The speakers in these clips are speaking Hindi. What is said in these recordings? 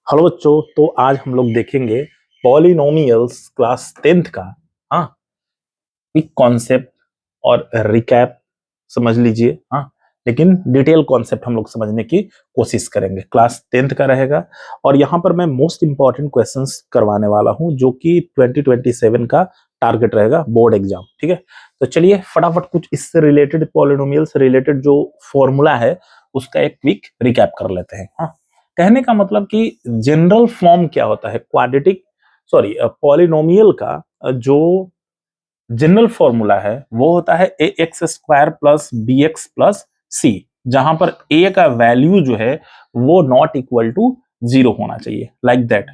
हेलो बच्चों, तो आज हम लोग देखेंगे पॉलिनोमियल्स क्लास 10th का हाँ एक कॉन्सेप्ट और रिकैप समझ लीजिए। हाँ, लेकिन डिटेल कॉन्सेप्ट हम लोग समझने की कोशिश करेंगे। क्लास 10th का रहेगा और यहाँ पर मैं मोस्ट इंपॉर्टेंट क्वेश्चंस करवाने वाला हूँ जो कि 2027 का टारगेट रहेगा बोर्ड एग्जाम। ठीक है, तो चलिए फटाफट कुछ इससे रिलेटेड पॉलिनोमियल से रिलेटेड जो फॉर्मूला है उसका एक क्विक रिकैप कर लेते हैं। हाँ, कहने का मतलब कि जनरल फॉर्म क्या होता है क्वाड्रेटिक सॉरी पॉलिनोमियल का जो जनरल फॉर्मूला है वो होता है A X square plus B X plus C, जहां पर ए का वैल्यू जो है वो नॉट इक्वल टू 0 होना चाहिए। Like that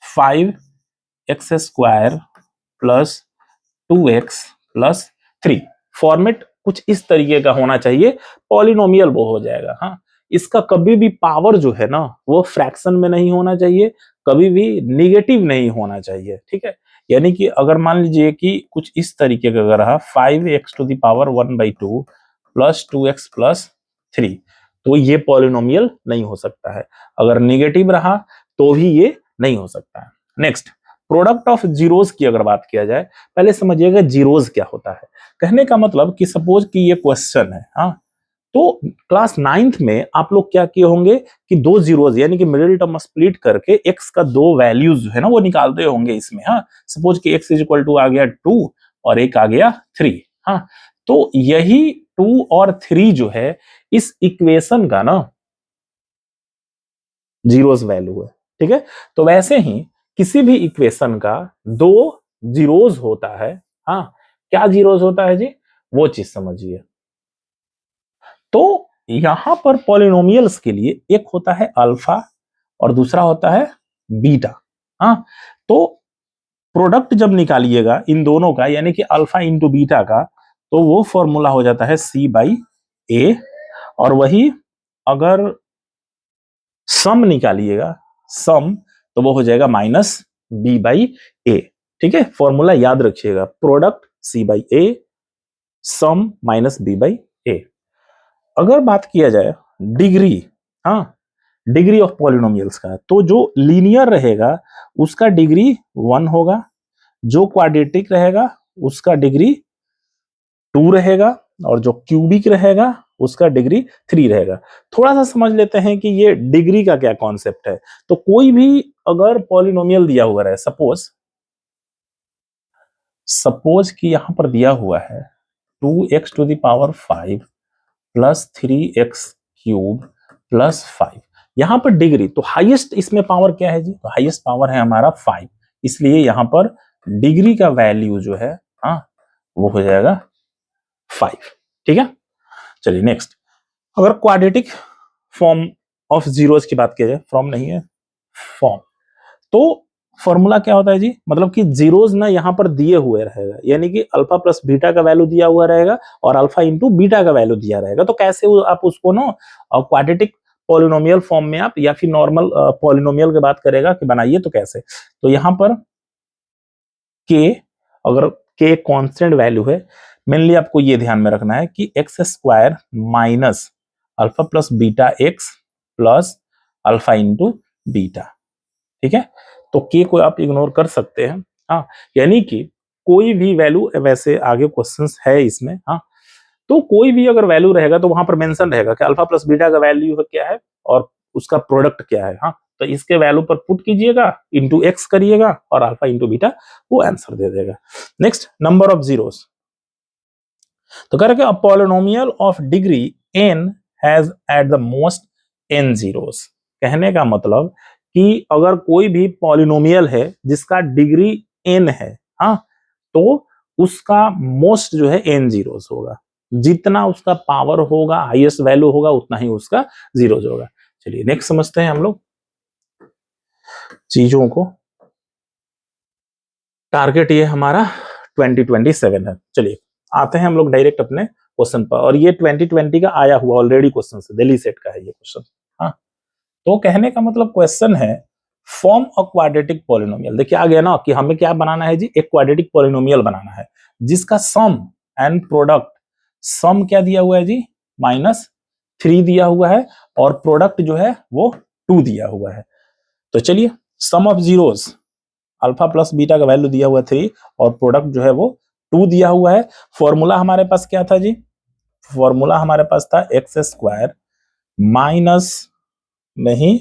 5x square plus 2x plus 3 format कुछ इस तरीके का होना चाहिए, पॉलिनोमियल वो हो जाएगा। हाँ, इसका कभी भी पावर जो है ना वो फ्रैक्शन में नहीं होना चाहिए, कभी भी निगेटिव नहीं होना चाहिए। ठीक है, यानी कि अगर मान लीजिए कि कुछ इस तरीके का अगर रहा 5x⁻1/2 प्लस 2x प्लस 3, तो ये पॉलिनोमियल नहीं हो सकता है। अगर निगेटिव रहा तो भी ये नहीं हो सकता है। नेक्स्ट, प्रोडक्ट ऑफ जीरोस की अगर बात किया जाए, पहले समझिएगा जीरोस क्या होता है। कहने का मतलब कि सपोज कि ये क्वेश्चन है, हाँ, तो क्लास 9th में आप लोग क्या किए होंगे कि दो जीरोस यानी कि मिडिल टर्म स्प्लिट करके एक्स का दो वैल्यूज जो है ना वो निकालते होंगे इसमें। हाँ, सपोज कि एक्स इज इक्वल टू आ गया 2 और एक आ गया 3। हाँ, तो यही 2 और 3 जो है इस इक्वेशन का ना जीरोस वैल्यू है। ठीक है, तो वैसे ही किसी भी इक्वेशन का दो जीरोस होता है। हाँ, क्या जीरोस होता है जी, वो चीज समझिए। तो यहां पर पॉलिनोमियल्स के लिए एक होता है अल्फा और दूसरा होता है बीटा। हाँ, तो प्रोडक्ट जब निकालिएगा इन दोनों का यानी कि अल्फा इंटू बीटा का, तो वो फॉर्मूला हो जाता है C/A। और वही अगर सम निकालिएगा सम, तो वो हो जाएगा -B/A। ठीक है, फॉर्मूला याद रखिएगा, प्रोडक्ट C/A, सम -B/A। अगर बात किया जाए डिग्री, हाँ, डिग्री ऑफ पॉलिनोमियल्स का, तो जो लीनियर रहेगा उसका डिग्री 1 होगा, जो क्वाड्रेटिक रहेगा उसका डिग्री 2 रहेगा और जो क्यूबिक रहेगा उसका डिग्री 3 रहेगा। थोड़ा सा समझ लेते हैं कि ये डिग्री का क्या कॉन्सेप्ट है। तो कोई भी अगर पॉलिनोमियल दिया हुआ है, सपोज कि यहां पर दिया हुआ है 2x⁵ प्लस 3x³ प्लस 5, यहां पर डिग्री तो हाईएस्ट इसमें पावर क्या है जी, तो हाईएस्ट पावर है हमारा 5, इसलिए यहां पर डिग्री का वैल्यू जो है हाँ वो हो जाएगा 5। ठीक है, चलिए नेक्स्ट, अगर क्वाड्रेटिक फॉर्म ऑफ जीरोस की बात किया जाए, फॉर्म नहीं है फॉर्म, तो फॉर्मूला क्या होता है जी, मतलब कि जीरोस ना यहां पर दिए हुए रहेगा, यानी कि अल्फा प्लस बीटा का वैल्यू दिया हुआ रहेगा और अल्फा इंटू बीटा का वैल्यू दिया रहेगा। तो कैसे आप उसको ना क्वाड्रेटिक पॉलिनोमियल फॉर्म में आप या फिर नॉर्मल पॉलिनोमियल की बात करेगा कि बनाइए तो कैसे, तो यहां पर के, अगर के कांस्टेंट वैल्यू है, मेनली आपको ये ध्यान में रखना है कि X square minus alpha plus beta x plus alpha into beta. ठीक है, तो के को आप इग्नोर कर सकते हैं। हाँ, यानी कि कोई भी वैल्यू, वैसे आगे क्वेश्चंस है इसमें, हाँ, तो कोई भी अगर वैल्यू रहेगा तो वहां पर मेंशन रहेगा कि अल्फा प्लस बीटा का वैल्यू क्या है और उसका प्रोडक्ट क्या है। हाँ, तो इसके वैल्यू पर पुट कीजिएगा, इंटू एक्स करिएगा और अल्फा इंटू बीटा वो आंसर दे देगा। नेक्स्ट, नंबर ऑफ जीरोस, तो कह रहे कि polynomial of degree n has at the most n zeros. कहने का मतलब कि अगर कोई भी पॉलिनोमियल है जिसका डिग्री n है, हाँ, तो उसका मोस्ट जो है n जीरोस होगा, जितना उसका पावर होगा हाईएस्ट वैल्यू होगा उतना ही उसका जीरोस होगा। चलिए नेक्स्ट समझते हैं हम लोग चीजों को। टारगेट ये हमारा 2027 है। चलिए आते हैं हम लोग डायरेक्ट अपने क्वेश्चन पर, और ये 2020 का आया हुआ ऑलरेडी क्वेश्चन है, दिल्ली सेट का है ये क्वेश्चन। हाँ, तो कहने का मतलब क्वेश्चन है फॉर्म अ क्वाड्रेटिक पॉलिनोमियल। देखिए आ गया ना कि हमें क्या बनाना है जी, एक क्वाड्रेटिक पॉलिनोमियल बनाना है जिसका सम एंड प्रोडक्ट, सम क्या दिया हुआ है जी, -3 दिया हुआ है और प्रोडक्ट जो है वो 2 दिया हुआ है। तो चलिए sum of zeros, alpha plus beta का वैल्यू दिया हुआ 3 और प्रोडक्ट जो है वो 2 दिया हुआ है। फॉर्मूला हमारे पास क्या था जी? फॉर्मूला हमारे पास था एक्स स्क्वायर माइनस नहीं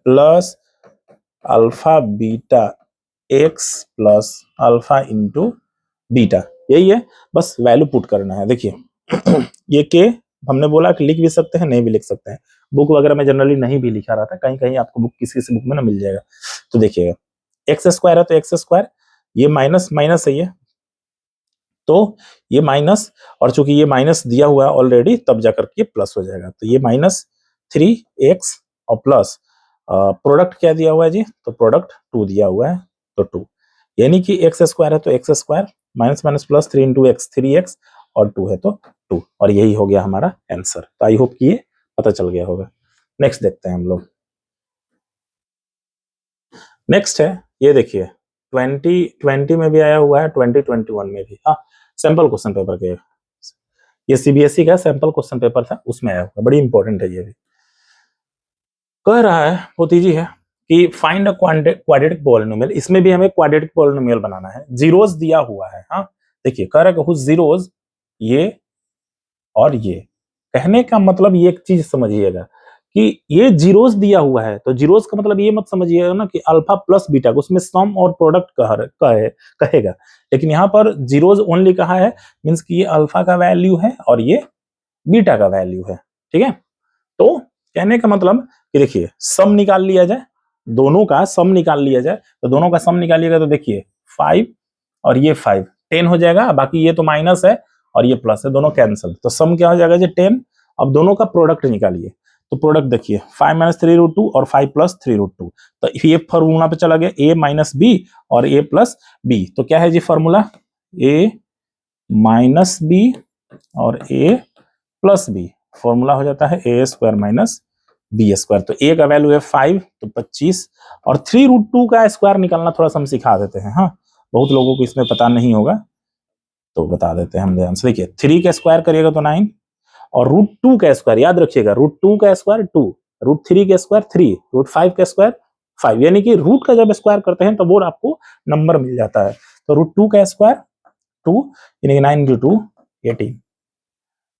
plus alpha beta x plus alpha into beta, यही है। बस वैल्यू पुट करना है। देखिए ये के हमने बोला कि लिख भी सकते हैं, नहीं भी लिख सकते हैं। बुक वगैरह में जनरली नहीं भी लिखा रहता, कहीं कहीं आपको बुक किसी किसी बुक में ना मिल जाएगा। तो देखिएगा एक्स स्क्वायर है तो एक्स स्क्वायर, ये माइनस माइनस है ये, तो ये माइनस, और चूंकि ये माइनस दिया हुआ है ऑलरेडी तब जाकर के प्लस हो जाएगा। तो ये -3x और प्लस प्रोडक्ट क्या दिया हुआ है जी? तो प्रोडक्ट 2 दिया हुआ है, तो 2 यानी कि एक्स स्क्वायर है तो x square minus minus plus 3 into x 3x और 2 है तो 2, और यही हो गया हमारा आंसर। तो आई होप कि ये पता चल गया होगा। नेक्स्ट देखते हैं हम लोग। नेक्स्ट है ये देखिए 2020 में भी आया हुआ है, 2021 में भी। हाँ, सैंपल क्वेश्चन पेपर के, ये सीबीएसई का सैंपल क्वेश्चन पेपर था, उसमें आया हुआ, बड़ी इंपॉर्टेंट है ये भी। कह रहा है बहुत इजी है कि फाइंड अ क्वाड्रेटिक पॉलिनोमियल, इसमें भी हमें क्वाड्रेटिक पॉलिनोमियल बनाना है। जीरोस दिया हुआ है। हाँ देखिए कह रहा है कि हुज जीरोस, ये और ये, कहने का मतलब ये एक चीज समझिएगा कि ये जीरोस दिया हुआ है, तो जीरोस का मतलब ये मत समझिएगा ना कि अल्फा प्लस बीटा, उसमें सम और प्रोडक्ट कहेगा, लेकिन यहाँ पर जीरोस ओनली कहा है, मींस कि ये अल्फा का वैल्यू है और ये बीटा का वैल्यू है। ठीक है, तो कहने का मतलब कि देखिए सम निकाल लिया जाए, दोनों का सम निकाल लिया जाए, तो दोनों का सम निकालिएगा तो देखिए 5 और ये 5 10 हो जाएगा, बाकी ये तो माइनस है और ये प्लस है, दोनों कैंसिल, तो सम क्या हो जाएगा जी 10। अब दोनों का प्रोडक्ट निकालिए, तो प्रोडक्ट देखिए 5 माइनस 3√2 और 5 प्लस 3√2, तो ये फॉर्मूला पे चला गया a माइनस बी और a प्लस बी, तो क्या है जी फॉर्मूला a माइनस बी और a प्लस बी, फॉर्मूला हो जाता है ए स्क्वायर माइनस बी स्क्वायर। तो ए का वैल्यू है 5 तो 25, और 3√2 का स्क्वायर निकालना थोड़ा सा हम सिखा देते हैं। हाँ, बहुत लोगों को इसमें पता नहीं होगा तो बता देते हैं हम ध्यान से। देखिए 3 का स्क्वायर करिएगा तो 9, और √2 का स्क्वायर याद रखिएगा, √2 का स्क्वायर 2, √3 का स्क्वायर 3, √5 का स्क्वायर 5, यानी कि रूट का जब स्क्वायर करते हैं तो वो आपको नंबर मिल जाता है। तो √2 का स्क्वायर 2, यानी कि 9 इंटू 2 18।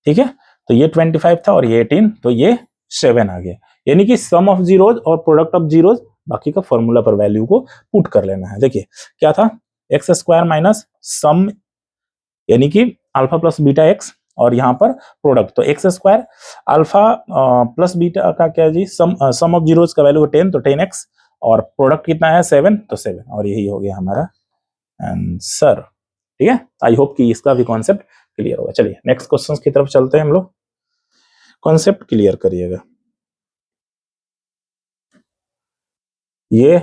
ठीक है, तो ये 25 था और ये 18, तो ये 7 आ गया, यानी कि सम ऑफ जीरोज और प्रोडक्ट ऑफ जीरोज, बाकी का फॉर्मूला पर वैल्यू को पुट कर लेना है। देखिए क्या था, एक्स स्क्वायर माइनस सम, यानी कि अल्फा प्लस बीटा एक्स, और यहाँ पर प्रोडक्ट, तो x square alpha plus beta का क्या जी, सम ऑफ जीरोज का वैल्यू 10 तो 10x, और प्रोडक्ट कितना है 7 तो 7, और यही हो गया हमारा आंसर। ठीक है, आई होप कि इसका भी कॉन्सेप्ट क्लियर होगा। चलिए नेक्स्ट क्वेश्चंस की तरफ चलते हैं हम लोग, कॉन्सेप्ट क्लियर करिएगा। ये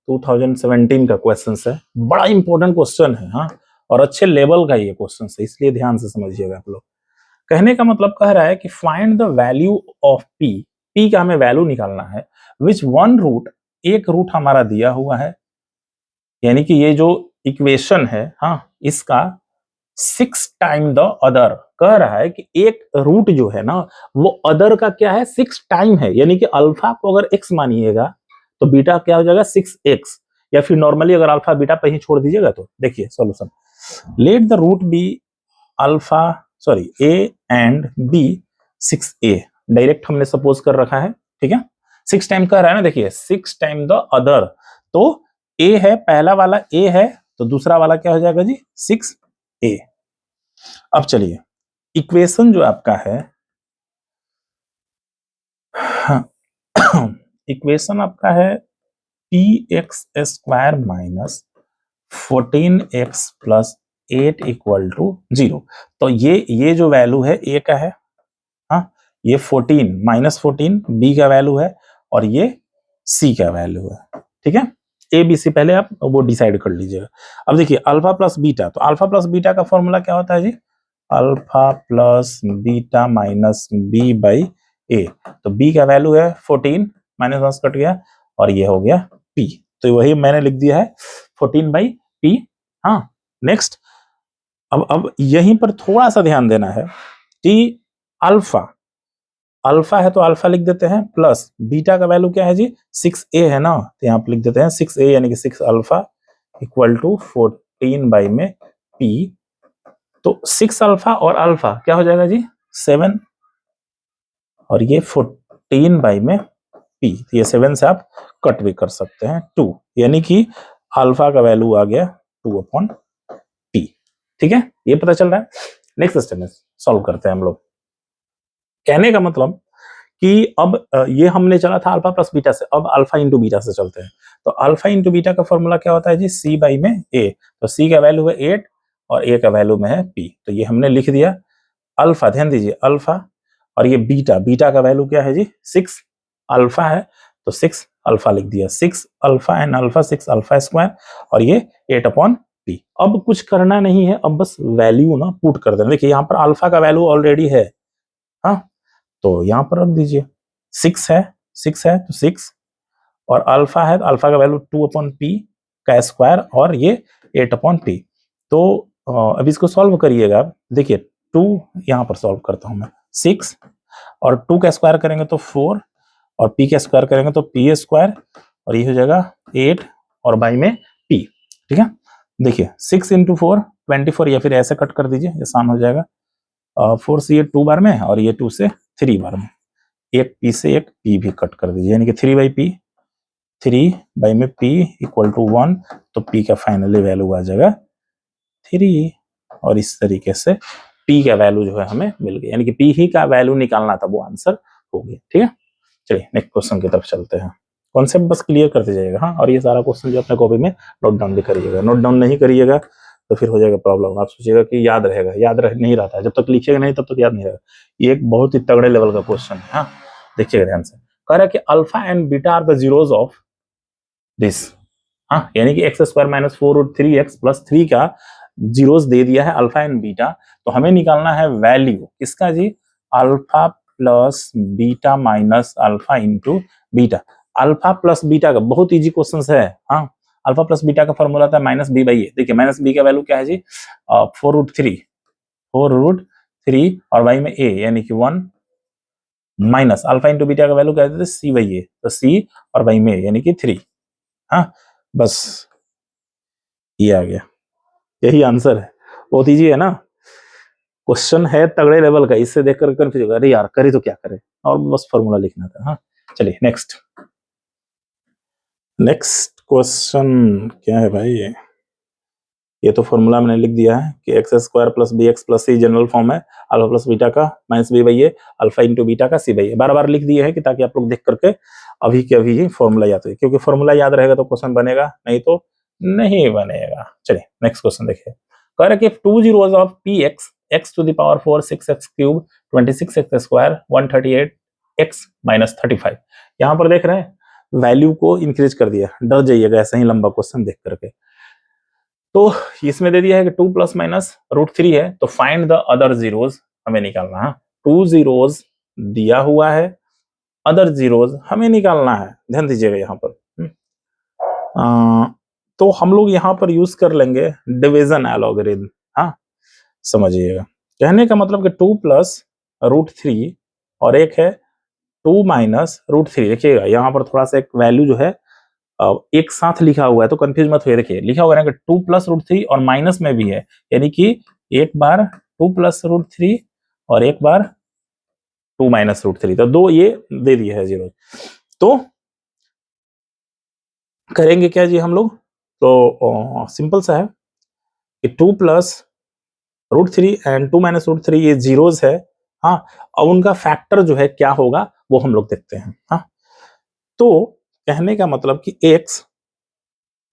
2017 का क्वेश्चन है, बड़ा इंपॉर्टेंट क्वेश्चन है। हाँ, और अच्छे लेवल का ये क्वेश्चन है, इसलिए ध्यान से समझिएगा आप लोग। कहने का मतलब कह रहा है कि find the value of P, P का हमें वैल्यू निकालना है, विच वन रूट, एक रूट हमारा दिया हुआ है, यानी कि ये जो इक्वेशन है, हाँ, इसका 6 टाइम द अदर, कह रहा है कि एक रूट जो है ना वो अदर का क्या है 6 टाइम है, यानी कि अल्फा को अगर x मानिएगा तो बीटा क्या हो जाएगा 6x, या फिर नॉर्मली अगर अल्फा बीटा पे ही छोड़ दीजिएगा तो देखिए solution, let the root be alpha sorry a and b 6a, direct हमने सपोज कर रखा है। ठीक है, 6 टाइम कह रहा है ना, देखिए 6 टाइम द अदर, तो a है, पहला वाला a है, तो दूसरा वाला क्या हो जाएगा जी 6a। अब चलिए इक्वेशन जो आपका है, इक्वेशन आपका है px square minus 14x plus 8 equal to 0, तो ये जो वैल्यू है a का है, हाँ, ये 14 माइनस 14 b का वैल्यू है, और ये c का वैल्यू है। ठीक है, ए बी सी पहले आप वो डिसाइड कर लीजिएगा। अब देखिए अल्फा प्लस बीटा, तो अल्फा प्लस बीटा का फॉर्मूला क्या होता है जी, alpha plus beta minus B by A, तो बी का वैल्यू है 14, माइनस माइनस कट गया और ये हो गया पी, तो वही मैंने लिख दिया है 14 बाई पी। हाँ, नेक्स्ट, अब यहीं पर थोड़ा सा ध्यान देना है कि अल्फा अल्फा है तो अल्फा लिख देते हैं, प्लस बीटा का वैल्यू क्या है जी 6a है ना, तो यहाँ पे लिख देते हैं 6a यानी कि 6 अल्फा इक्वल टू 14 बाई में p। तो 6 अल्फा और अल्फा क्या हो जाएगा जी 7 और ये 14 बाई में p, तो ये 7 से आप कट भी कर सकते हैं 2, यानी कि अल्फा का वैल्यू आ गया 2/p। ठीक है, ये पता चल रहा है। नेक्स्ट स्टेप में सॉल्व करते हैं हम लोग। कहने का मतलब कि अब ये हमने चला था अल्फा प्लस बीटा से, अब अल्फा इंटू बीटा से चलते हैं। तो अल्फा इंटू बीटा का फॉर्मूला क्या होता है जी c बाई में a, तो c का वैल्यू है 8 और a का वैल्यू में है p, तो ये हमने लिख दिया अल्फा, ध्यान दीजिए अल्फा, और ये बीटा, बीटा का वैल्यू क्या है जी 6 अल्फा है, तो 6 अल्फा लिख दिया, 6 alpha and alpha 6 alpha square और ये 8/p। अब कुछ करना नहीं है, अब बस वैल्यू ना पुट कर देना। देखिए यहाँ पर अल्फा का वैल्यू ऑलरेडी है, हाँ, तो यहाँ पर रख दीजिए 6 है, 6 है तो 6 और अल्फा है तो अल्फा का वैल्यू 2/p का स्क्वायर और ये 8/p। तो अब इसको सॉल्व करिएगा, देखिए 2 यहाँ पर सॉल्व करता हूं मैं, 6 और 2 का स्क्वायर करेंगे तो 4 और p का स्क्वायर करेंगे तो p स्क्वायर और ये हो जाएगा 8 और बाई में p। ठीक है, देखिए 6 इंटू 4 24 या फिर ऐसे कट कर दीजिए, आसान हो जाएगा। 4 से ये 2 बार में और ये 2 से 3 बार में, एक p से एक p भी कट कर दीजिए, यानी कि 3/p, 3 बाई में p इक्वल टू 1, तो p का फाइनली वैल्यू आ जाएगा 3 और इस तरीके से p का वैल्यू जो है हमें मिल गया, यानी कि p ही का वैल्यू निकालना था, वो आंसर हो गया। ठीक है, चलिए नेक्स्ट क्वेश्चन की तरफ चलते हैं। कॉन्सेप्ट बस क्लियर करते जाइएगा, हाँ, और ये सारा क्वेश्चन जो अपने कॉपी में नोट डाउन भी करिएगा, नोट डाउन नहीं करिएगा तो फिर हो जाएगा प्रॉब्लम, आप सोचिएगा कि याद रहेगा, याद रह नहीं रहता है, जब तक लिखिएगा नहीं तब तक याद नहीं रहेगा। ये एक बहुत ही तगड़े लेवल का क्वेश्चन है, हाँ, देखिएगा ध्यान से। कह रहा है कि alpha and beta are the zeros of this, हाँ, यानी कि X square minus 4√3x plus 3 का जीरोस दे दिया है अल्फा एंड बीटा, तो हमें निकालना है वैल्यू किसका जी, alpha plus beta minus alpha into beta. Alpha plus beta का बहुत इजी क्वेश्चन है, हाँ, अल्फा प्लस बीटा का फॉर्मूला था माइनस बी बाई ए। देखिए माइनस बी का वैल्यू क्या है जी 4√3 और बाई में ए यानी कि 1 माइनस अल्फा इंटू बीटा का वैल्यू क्या है सी बाई ए, तो सी और बाई में यानी कि 3, हाँ, बस ये आ गया, यही आंसर है। बहुत इजी है ना, क्वेश्चन है तगड़े लेवल का, इससे देखकर कंफ्यूज होगा, अरे यार करे तो क्या करे, और बस फॉर्मूला लिखना था। हाँ, चलिए नेक्स्ट क्वेश्चन क्या है भाई, ये तो फॉर्मूला मैंने लिख दिया है कि X square plus B X plus C general form है अल्फा प्लस बीटा का minus B by A alpha into beta का सी बाई ए। बार बार लिख दिए हैं कि ताकि आप लोग देख करके अभी के अभी ही फॉर्मूला याद हो, क्योंकि फॉर्मूला याद रहेगा तो क्वेश्चन बनेगा, नहीं तो नहीं बनेगा। चलिए नेक्स्ट क्वेश्चन देखिए, कह रहा है कि 2 zeros of p x x to the power 4 6x cube 26x square 138x minus 35, यहाँ पर देख रहे हैं वैल्यू को इंक्रीज कर दिया, डर जाइएगा ऐसा ही लंबा क्वेश्चन देख करके। तो इसमें दे दिया है कि 2 प्लस माइनस √3 है, तो फाइंड द अदर जीरोज हमें निकालना है। 2 जीरोज दिया हुआ है, अदर जीरोज हमें निकालना है, ध्यान दीजिएगा यहाँ पर। तो हम लोग यहाँ पर यूज कर लेंगे डिवीजन एलॉगरिथम, हाँ, समझिएगा। कहने का मतलब कि 2 प्लस √3 और एक है 2 माइनस √3। देखिएगा यहाँ पर थोड़ा सा एक वैल्यू जो है एक साथ लिखा हुआ है, तो कंफ्यूज मत होइए। देखिए लिखा हुआ है कि 2 प्लस √3 और माइनस में भी है, यानी कि एक बार 2 प्लस √3 और एक बार 2 माइनस √3, तो दो ये दे दिए है जीरो। तो करेंगे क्या जी हम लोग, तो सिंपल सा है कि 2 प्लस √3 एंड 2 माइनस √3 ये जीरोज है, हाँ, अब उनका फैक्टर जो है क्या होगा वो हम लोग देखते हैं। हाँ, तो कहने का मतलब कि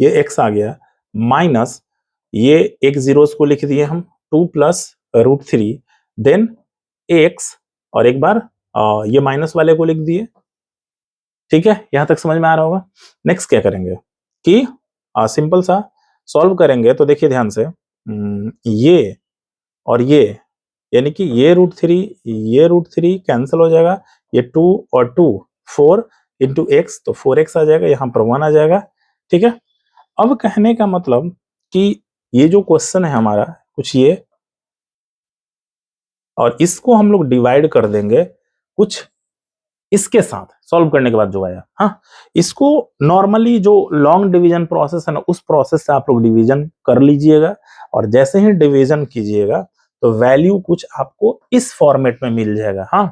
ये x आ गया माइनस ये एक जीरोस को लिख दिए हम 2 प्लस √3, देन x और एक बार ये माइनस वाले को लिख दिए। ठीक है, यहां तक समझ में आ रहा होगा। नेक्स्ट क्या करेंगे कि सिंपल सा सॉल्व करेंगे, तो देखिए ध्यान से, ये और ये यानी कि ये √3 कैंसिल हो जाएगा, ये 2 और 2 4 इंटू एक्स, तो 4x आ जाएगा, यहाँ पर 1 आ जाएगा। ठीक है, अब कहने का मतलब कि ये जो क्वेश्चन है हमारा कुछ ये, और इसको हम लोग डिवाइड कर देंगे कुछ इसके साथ सॉल्व करने के बाद जो आया, हाँ, इसको नॉर्मली जो लॉन्ग डिवीजन प्रोसेस है ना, उस प्रोसेस से आप लोग डिवीजन कर लीजिएगा, और जैसे ही डिवीजन कीजिएगा तो वैल्यू कुछ आपको इस फॉर्मेट में मिल जाएगा। हाँ,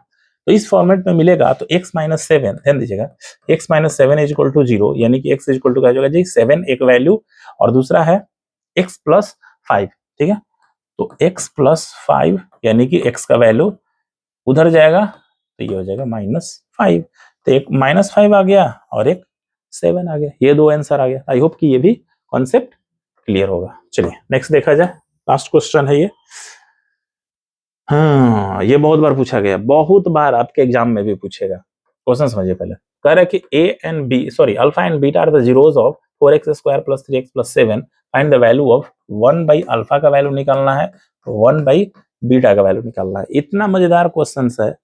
तो इस फॉर्मेट में मिलेगा तो x माइनस 7, ध्यान दीजिएगा, x minus 7 is equal to 0, यानी कि x इज इक्वल टू क्या हो जाएगा जी, 7 एक वैल्यू, और दूसरा है x प्लस 5, ठीक है। तो x प्लस 5 यानी कि x का वैल्यू उधर जाएगा तो ये हो जाएगा -5, तो एक -5 आ गया और एक 7 आ गया, ये दो आंसर आ गया। आई होप कि ये भी कॉन्सेप्ट क्लियर होगा। चलिए नेक्स्ट देखा जाए, लास्ट क्वेश्चन है ये। हाँ, ये बहुत बार पूछा गया, बहुत बार आपके एग्जाम में भी पूछेगा। क्वेश्चन समझिए पहले, कह रहा है कि alpha and beta are the zeros of 4x square plus 3x plus 7, find the value of 1 by alpha का वैल्यू निकालना है, 1 बाई बीटा का वैल्यू निकालना है। इतना मजेदार क्वेश्चन है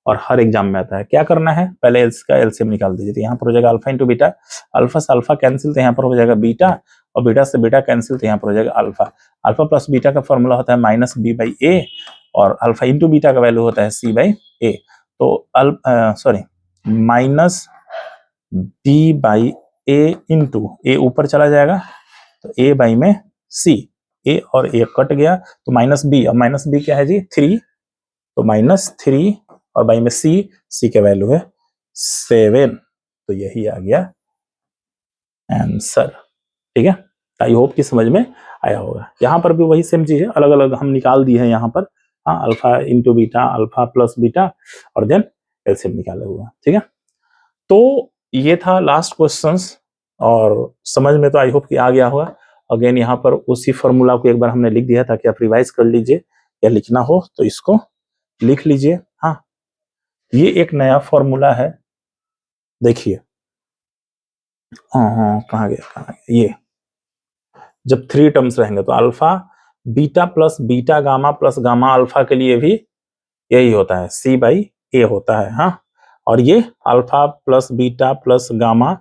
और हर एग्जाम में आता है। क्या करना है, पहले इसका एलसीएम निकाल दीजिए, तो यहाँ पर हो जाएगा अल्फा इंटू बीटा, अल्फा से अल्फा कैंसिल, तो यहाँ पर हो जाएगा बीटा, और बीटा से बीटा कैंसिल, तो यहाँ पर हो जाएगा अल्फा। अल्फा प्लस बीटा का फॉर्मूला होता है माइनस बी बाई ए, और अल्फा इंटू बीटा का वैल्यू होता है सी बाई ए। तो minus B by A into A ऊपर चला जाएगा, तो ए बाई में सी, ए और ए कट गया तो माइनस बी, और माइनस बी क्या है जी 3, तो -3 और बाई में सी, सी का वैल्यू है 7, तो यही आ गया आंसर। ठीक है, आई होप कि समझ में आया होगा। यहाँ पर भी वही सेम चीज है, अलग अलग हम निकाल दिए हैं यहाँ पर। हाँ, alpha into beta, alpha plus beta, और देन एलसीएम निकाले हुआ। ठीक है, तो ये था लास्ट क्वेश्चंस, और समझ में तो आई होप कि आ गया होगा। अगेन यहाँ पर उसी फॉर्मूला को एक बार हमने लिख दिया ताकि आप रिवाइज कर लीजिए, या लिखना हो तो इसको लिख लीजिए। हाँ, ये एक नया फॉर्मूला है, देखिए। हाँ, कहाँ गया, ये जब 3 टर्म्स रहेंगे तो alpha beta plus beta gamma plus gamma alpha के लिए भी यही होता है, सी बाई ए होता है। हाँ, और ये alpha plus beta plus gamma,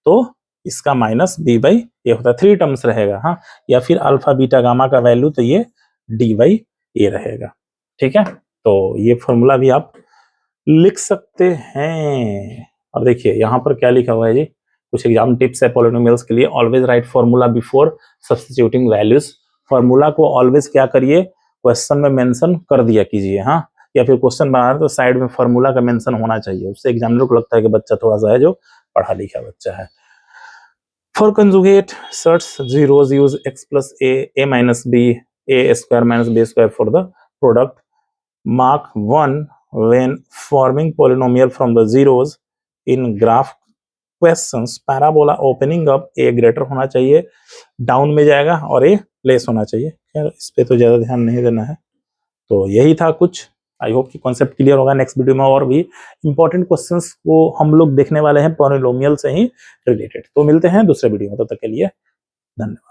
तो इसका माइनस बी बाई ए होता है, 3 टर्म्स रहेगा। हाँ, या फिर अल्फा बीटा गामा का वैल्यू तो ये डी बाई ए रहेगा। ठीक है, तो ये फॉर्मूला भी आप लिख सकते हैं। और देखिए यहाँ पर क्या लिखा हुआ है जी, कुछ एग्जाम टिप्स है पॉलिनोमियल्स के लिए। Always right formula before substituting values, formula को ऑलवेज क्या करिए, क्वेश्चन में मेंशन कर दिया कीजिए। हाँ, या फिर क्वेश्चन बना रहे तो साइड में फॉर्मूला का मेंशन होना चाहिए, उससे एग्जामिनर को लगता है कि बच्चा थोड़ा सा है जो पढ़ा लिखा बच्चा है। For conjugate search zeros use x plus a minus b, a square minus b square for the product. Mark 1 when forming polynomial from the zeros in graph questions, parabola opening up a greater होना चाहिए, डाउन में जाएगा, और a लेस होना चाहिए। खैर इस पे तो ज्यादा ध्यान नहीं देना है। तो यही था कुछ, आई होप कि कॉन्सेप्ट क्लियर होगा। नेक्स्ट वीडियो में और भी इंपॉर्टेंट क्वेश्चंस को हम लोग देखने वाले हैं पॉलिनोमियल से ही रिलेटेड। तो मिलते हैं दूसरे वीडियो में, तब तक के लिए धन्यवाद।